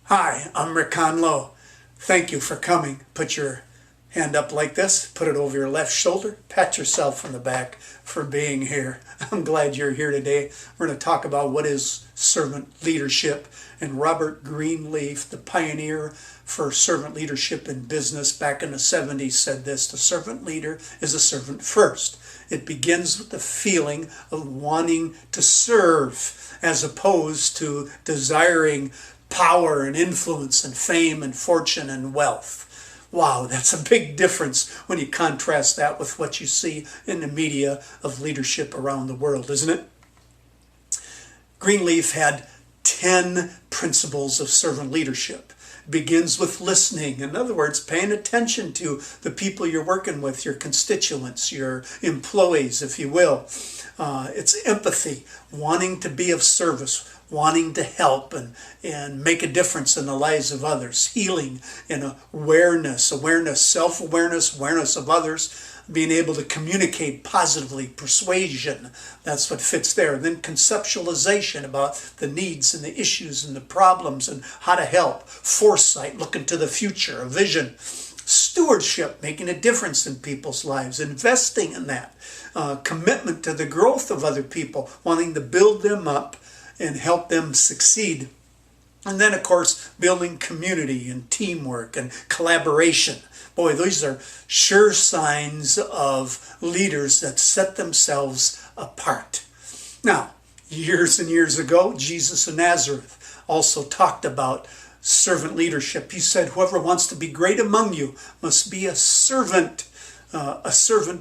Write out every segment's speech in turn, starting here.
Hi, I'm Rick Conlow. Thank you for coming. Put your hand up like this, put it over your left shoulder, pat yourself on the back for being here. I'm glad you're here today. We're going to talk about what is servant leadership. And Robert Greenleaf, the pioneer for servant leadership in business back in the 70s, said this: the servant leader is a servant first. It begins with the feeling of wanting to serve as opposed to desiring power and influence and fame and fortune and wealth. Wow, that's a big difference when you contrast that with what you see in the media of leadership around the world, isn't it? Greenleaf had 10 principles of servant leadership. It begins with listening. In other words, paying attention to the people you're working with, your constituents, your employees, if you will. It's empathy, wanting to be of service, wanting to help and make a difference in the lives of others. Healing and awareness, self-awareness, awareness of others, being able to communicate positively, persuasion, that's what fits there. Then conceptualization about the needs and the issues and the problems and how to help. Foresight, looking to the future, a vision. Stewardship, making a difference in people's lives, investing in that. Commitment to the growth of other people, wanting to build them up and help them succeed. And then, of course, building community and teamwork and collaboration. Boy, these are sure signs of leaders that set themselves apart. Now, years and years ago, Jesus of Nazareth also talked about servant leadership. He said, whoever wants to be great among you must be a servant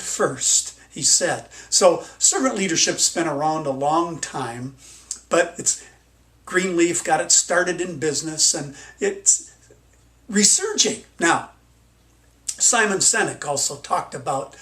first, he said. So servant leadership's been around a long time, but Greenleaf got it started in business and it's resurging. Now, Simon Sinek also talked about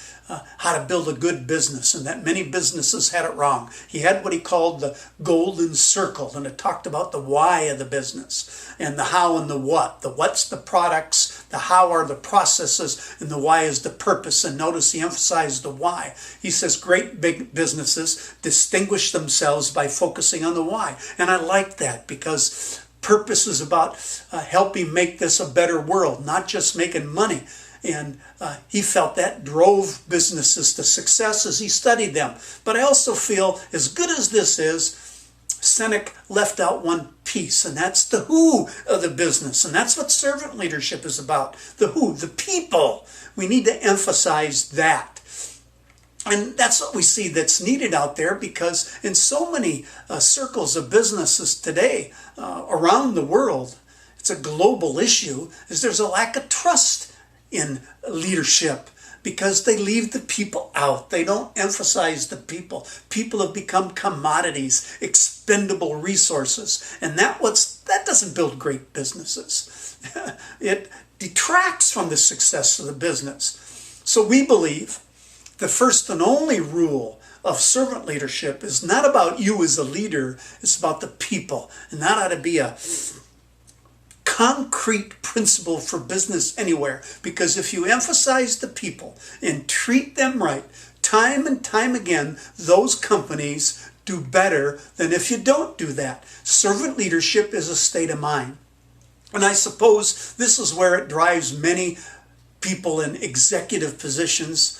how to build a good business, and that many businesses had it wrong. He had what he called the golden circle, and it talked about the why of the business and the how and the what. The what's the products, the how are the processes, and the why is the purpose. And notice he emphasized the why. He says great big businesses distinguish themselves by focusing on the why. And I like that because purpose is about helping make this a better world, not just making money. And he felt that drove businesses to success as he studied them. But I also feel, as good as this is, Sinek left out one piece, and that's the who of the business. And that's what servant leadership is about. The who, the people. We need to emphasize that. And that's what we see that's needed out there, because in so many circles of businesses today around the world, it's a global issue, is there's a lack of trust in leadership because they leave the people out. They don't emphasize the people. People have become commodities, expendable resources, and that doesn't build great businesses. It detracts from the success of the business. So we believe the first and only rule of servant leadership is not about you as a leader, it's about the people. And that ought to be a concrete principle for business anywhere, because if you emphasize the people and treat them right, time and time again, those companies do better than if you don't do that. Servant leadership is a state of mind. And I suppose this is where it drives many people in executive positions,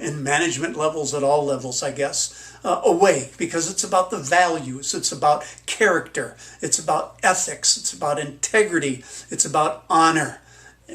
in management levels, at all levels, I guess, away, because it's about the values, it's about character, it's about ethics, it's about integrity, it's about honor,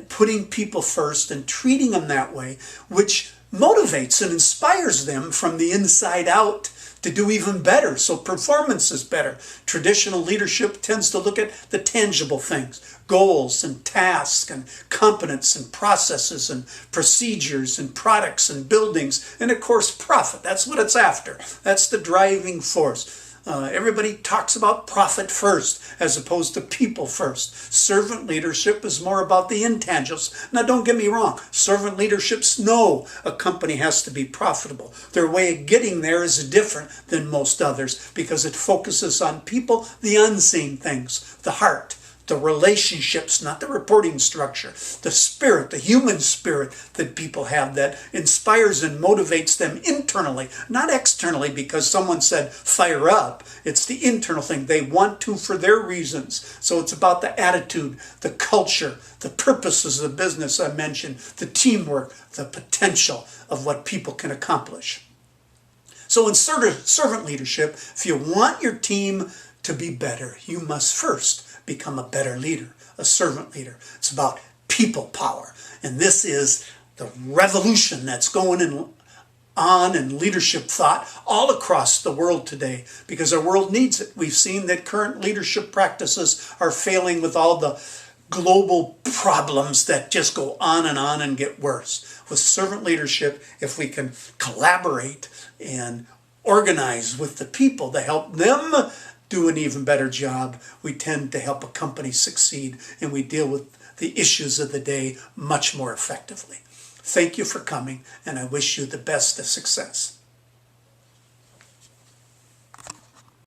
putting people first and treating them that way, which motivates and inspires them from the inside out to do even better. So performance is better. Traditional leadership tends to look at the tangible things, goals and tasks and competence and processes and procedures and products and buildings, and of course profit. That's what it's after. That's the driving force. Everybody talks about profit first as opposed to people first. Servant leadership is more about the intangibles. Now, don't get me wrong. Servant leaderships know a company has to be profitable. Their way of getting there is different than most others because it focuses on people, the unseen things, the heart, the relationships, not the reporting structure, the spirit, the human spirit that people have that inspires and motivates them internally, not externally because someone said fire up. It's the internal thing. They want to for their reasons. So it's about the attitude, the culture, the purposes of the business I mentioned, the teamwork, the potential of what people can accomplish. So in servant leadership, if you want your team to be better, you must first become a better leader, a servant leader. It's about people power. And this is the revolution that's going on in leadership thought all across the world today because our world needs it. We've seen that current leadership practices are failing with all the global problems that just go on and get worse. With servant leadership, if we can collaborate and organize with the people to help them do an even better job, we tend to help a company succeed and we deal with the issues of the day much more effectively. Thank you for coming, and I wish you the best of success.